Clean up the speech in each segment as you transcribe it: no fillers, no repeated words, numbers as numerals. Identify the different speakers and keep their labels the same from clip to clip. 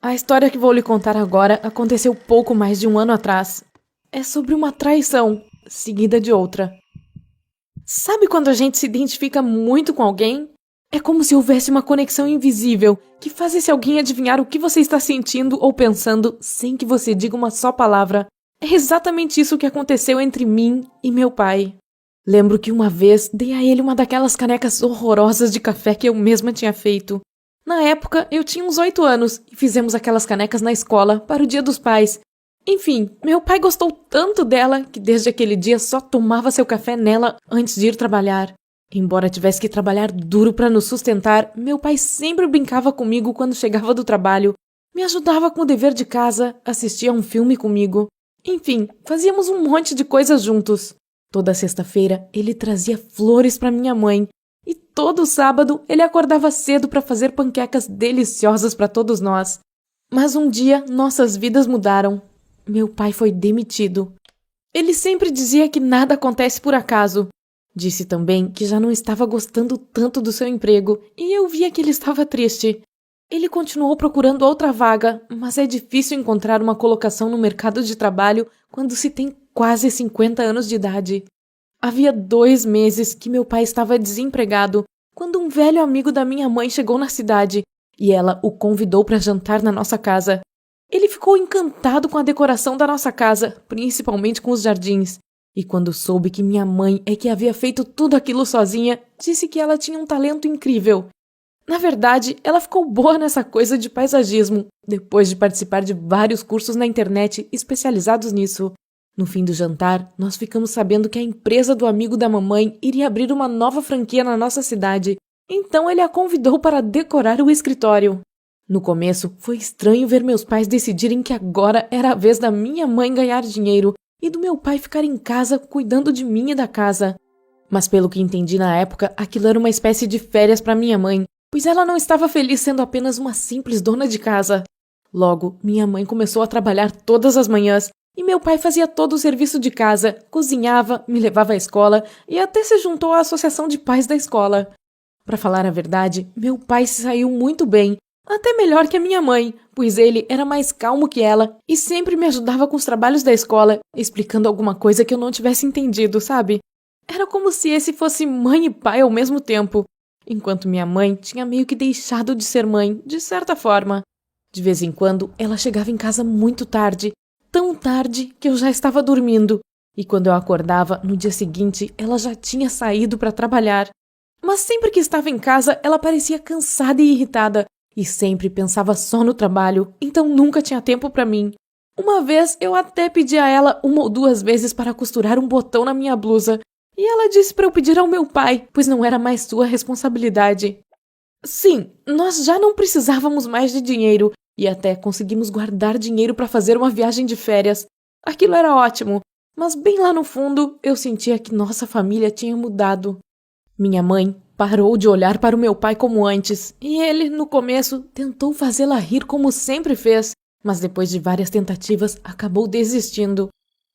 Speaker 1: A história que vou lhe contar agora aconteceu pouco mais de um ano atrás. É sobre uma traição, seguida de outra. Sabe quando a gente se identifica muito com alguém? É como se houvesse uma conexão invisível que faz esse alguém adivinhar o que você está sentindo ou pensando sem que você diga uma só palavra. É exatamente isso que aconteceu entre mim e meu pai. Lembro que uma vez dei a ele uma daquelas canecas horrorosas de café que eu mesma tinha feito. Na época, eu tinha uns 8 anos e fizemos aquelas canecas na escola para o Dia dos Pais. Enfim, meu pai gostou tanto dela que desde aquele dia só tomava seu café nela antes de ir trabalhar. Embora tivesse que trabalhar duro para nos sustentar, meu pai sempre brincava comigo quando chegava do trabalho, me ajudava com o dever de casa, assistia a um filme comigo. Enfim, fazíamos um monte de coisas juntos. Toda sexta-feira ele trazia flores para minha mãe e todo sábado ele acordava cedo para fazer panquecas deliciosas para todos nós. Mas um dia nossas vidas mudaram. Meu pai foi demitido. Ele sempre dizia que nada acontece por acaso. Disse também que já não estava gostando tanto do seu emprego e eu via que ele estava triste. Ele continuou procurando outra vaga, mas é difícil encontrar uma colocação no mercado de trabalho quando se tem quase 50 anos de idade. Havia 2 meses que meu pai estava desempregado quando um velho amigo da minha mãe chegou na cidade e ela o convidou para jantar na nossa casa. Ele ficou encantado com a decoração da nossa casa, principalmente com os jardins. E quando soube que minha mãe é que havia feito tudo aquilo sozinha, disse que ela tinha um talento incrível. Na verdade, ela ficou boa nessa coisa de paisagismo, depois de participar de vários cursos na internet especializados nisso. No fim do jantar, nós ficamos sabendo que a empresa do amigo da mamãe iria abrir uma nova franquia na nossa cidade, então ele a convidou para decorar o escritório. No começo, foi estranho ver meus pais decidirem que agora era a vez da minha mãe ganhar dinheiro e do meu pai ficar em casa cuidando de mim e da casa. Mas pelo que entendi na época, aquilo era uma espécie de férias para minha mãe, pois ela não estava feliz sendo apenas uma simples dona de casa. Logo, minha mãe começou a trabalhar todas as manhãs e meu pai fazia todo o serviço de casa, cozinhava, me levava à escola e até se juntou à associação de pais da escola. Para falar a verdade, meu pai se saiu muito bem, até melhor que a minha mãe, pois ele era mais calmo que ela e sempre me ajudava com os trabalhos da escola, explicando alguma coisa que eu não tivesse entendido, sabe? Era como se esse fosse mãe e pai ao mesmo tempo, enquanto minha mãe tinha meio que deixado de ser mãe, de certa forma. De vez em quando, ela chegava em casa muito tarde, tão tarde que eu já estava dormindo, e quando eu acordava, no dia seguinte, ela já tinha saído para trabalhar. Mas sempre que estava em casa, ela parecia cansada e irritada, e sempre pensava só no trabalho, então nunca tinha tempo para mim. Uma vez eu até pedi a ela 1 ou 2 vezes para costurar um botão na minha blusa, e ela disse para eu pedir ao meu pai, pois não era mais sua responsabilidade. Sim, nós já não precisávamos mais de dinheiro, e até conseguimos guardar dinheiro para fazer uma viagem de férias. Aquilo era ótimo, mas bem lá no fundo eu sentia que nossa família tinha mudado. Minha mãe parou de olhar para o meu pai como antes, e ele, no começo, tentou fazê-la rir como sempre fez, mas depois de várias tentativas, acabou desistindo.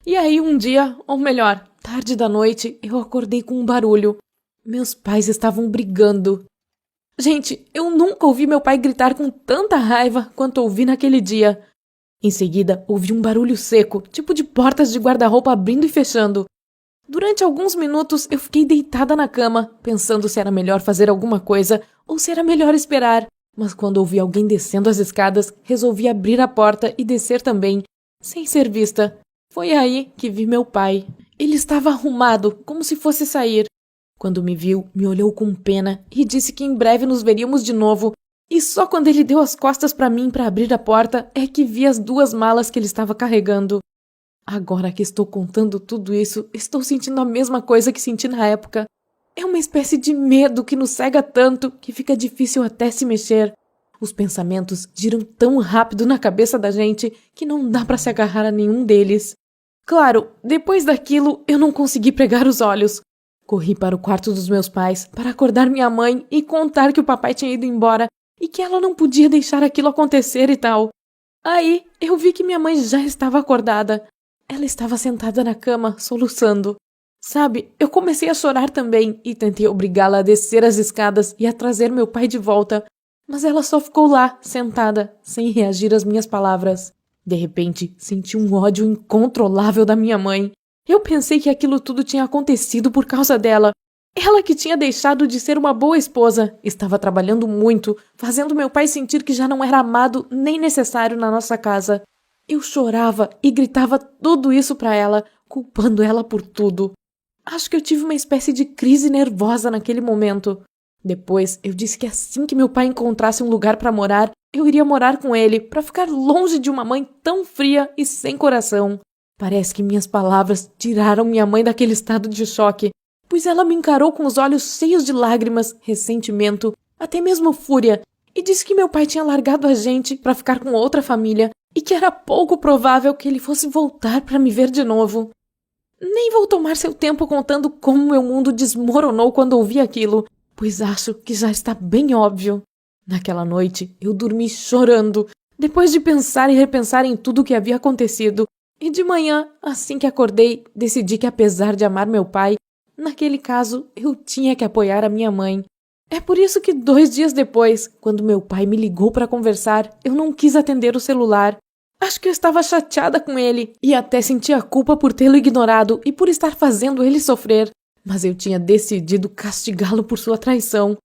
Speaker 1: E aí um dia, ou melhor, tarde da noite, eu acordei com um barulho. Meus pais estavam brigando. Gente, eu nunca ouvi meu pai gritar com tanta raiva quanto ouvi naquele dia. Em seguida, ouvi um barulho seco, tipo de portas de guarda-roupa abrindo e fechando. Durante alguns minutos eu fiquei deitada na cama, pensando se era melhor fazer alguma coisa ou se era melhor esperar. Mas quando ouvi alguém descendo as escadas, resolvi abrir a porta e descer também, sem ser vista. Foi aí que vi meu pai. Ele estava arrumado, como se fosse sair. Quando me viu, me olhou com pena e disse que em breve nos veríamos de novo. E só quando ele deu as costas para mim para abrir a porta é que vi as 2 malas que ele estava carregando. Agora que estou contando tudo isso, estou sentindo a mesma coisa que senti na época. É uma espécie de medo que nos cega tanto que fica difícil até se mexer. Os pensamentos giram tão rápido na cabeça da gente que não dá para se agarrar a nenhum deles. Claro, depois daquilo eu não consegui pregar os olhos. Corri para o quarto dos meus pais para acordar minha mãe e contar que o papai tinha ido embora e que ela não podia deixar aquilo acontecer e tal. Aí eu vi que minha mãe já estava acordada. Ela estava sentada na cama, soluçando. Sabe, eu comecei a chorar também e tentei obrigá-la a descer as escadas e a trazer meu pai de volta. Mas ela só ficou lá, sentada, sem reagir às minhas palavras. De repente, senti um ódio incontrolável da minha mãe. Eu pensei que aquilo tudo tinha acontecido por causa dela. Ela que tinha deixado de ser uma boa esposa, estava trabalhando muito, fazendo meu pai sentir que já não era amado nem necessário na nossa casa. Eu chorava e gritava tudo isso para ela, culpando ela por tudo. Acho que eu tive uma espécie de crise nervosa naquele momento. Depois, eu disse que assim que meu pai encontrasse um lugar para morar, eu iria morar com ele, para ficar longe de uma mãe tão fria e sem coração. Parece que minhas palavras tiraram minha mãe daquele estado de choque, pois ela me encarou com os olhos cheios de lágrimas, ressentimento, até mesmo fúria, e disse que meu pai tinha largado a gente para ficar com outra família e que era pouco provável que ele fosse voltar para me ver de novo. Nem vou tomar seu tempo contando como meu mundo desmoronou quando ouvi aquilo, pois acho que já está bem óbvio. Naquela noite, eu dormi chorando, depois de pensar e repensar em tudo o que havia acontecido. E de manhã, assim que acordei, decidi que apesar de amar meu pai, naquele caso, eu tinha que apoiar a minha mãe. É por isso que 2 dias depois, quando meu pai me ligou para conversar, eu não quis atender o celular. Acho que eu estava chateada com ele e até sentia culpa por tê-lo ignorado e por estar fazendo ele sofrer. Mas eu tinha decidido castigá-lo por sua traição.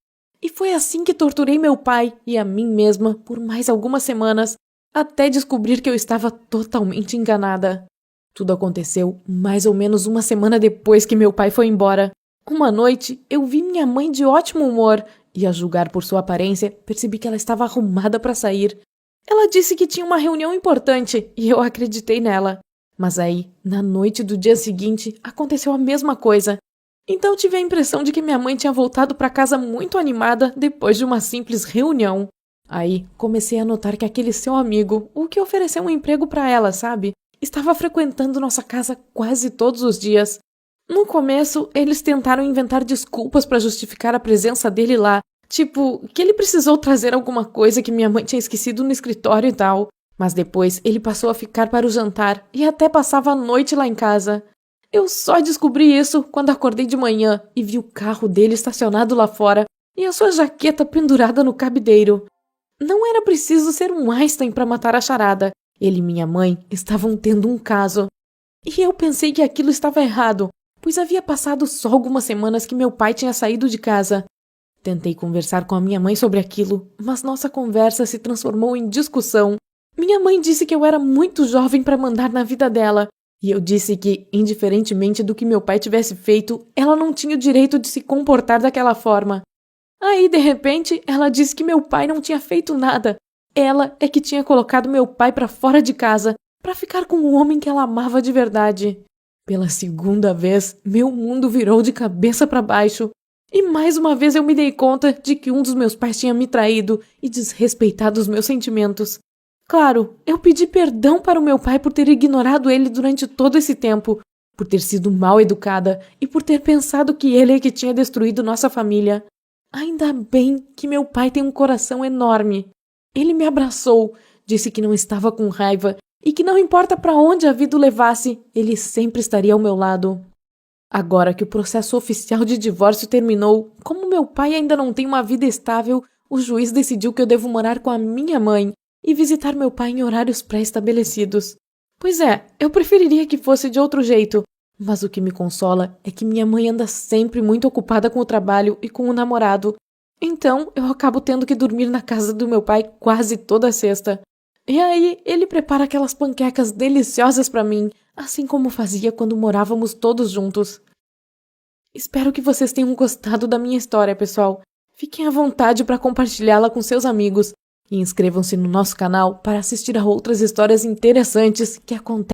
Speaker 1: E foi assim que torturei meu pai e a mim mesma por mais algumas semanas, até descobrir que eu estava totalmente enganada. Tudo aconteceu mais ou menos uma semana depois que meu pai foi embora. Uma noite, eu vi minha mãe de ótimo humor e, a julgar por sua aparência, percebi que ela estava arrumada para sair. Ela disse que tinha uma reunião importante e eu acreditei nela. Mas aí, na noite do dia seguinte, aconteceu a mesma coisa. Então tive a impressão de que minha mãe tinha voltado para casa muito animada depois de uma simples reunião. Aí comecei a notar que aquele seu amigo, o que ofereceu um emprego para ela, sabe? Estava frequentando nossa casa quase todos os dias. No começo, eles tentaram inventar desculpas para justificar a presença dele lá, tipo, que ele precisou trazer alguma coisa que minha mãe tinha esquecido no escritório e tal. Mas depois ele passou a ficar para o jantar e até passava a noite lá em casa. Eu só descobri isso quando acordei de manhã e vi o carro dele estacionado lá fora e a sua jaqueta pendurada no cabideiro. Não era preciso ser um Einstein para matar a charada. Ele e minha mãe estavam tendo um caso. E eu pensei que aquilo estava errado, pois havia passado só algumas semanas que meu pai tinha saído de casa. Tentei conversar com a minha mãe sobre aquilo, mas nossa conversa se transformou em discussão. Minha mãe disse que eu era muito jovem para mandar na vida dela. E eu disse que, indiferentemente do que meu pai tivesse feito, ela não tinha o direito de se comportar daquela forma. Aí, de repente, ela disse que meu pai não tinha feito nada. Ela é que tinha colocado meu pai para fora de casa, para ficar com o homem que ela amava de verdade. Pela segunda vez, meu mundo virou de cabeça para baixo. E mais uma vez eu me dei conta de que um dos meus pais tinha me traído e desrespeitado os meus sentimentos. Claro, eu pedi perdão para o meu pai por ter ignorado ele durante todo esse tempo, por ter sido mal educada e por ter pensado que ele é que tinha destruído nossa família. Ainda bem que meu pai tem um coração enorme. Ele me abraçou, disse que não estava com raiva e que não importa para onde a vida o levasse, ele sempre estaria ao meu lado. Agora que o processo oficial de divórcio terminou, como meu pai ainda não tem uma vida estável, o juiz decidiu que eu devo morar com a minha mãe e visitar meu pai em horários pré-estabelecidos. Pois é, eu preferiria que fosse de outro jeito, mas o que me consola é que minha mãe anda sempre muito ocupada com o trabalho e com o namorado. Então, eu acabo tendo que dormir na casa do meu pai quase toda sexta. E aí, ele prepara aquelas panquecas deliciosas para mim, assim como fazia quando morávamos todos juntos. Espero que vocês tenham gostado da minha história, pessoal. Fiquem à vontade para compartilhá-la com seus amigos. E inscrevam-se no nosso canal para assistir a outras histórias interessantes que acontecem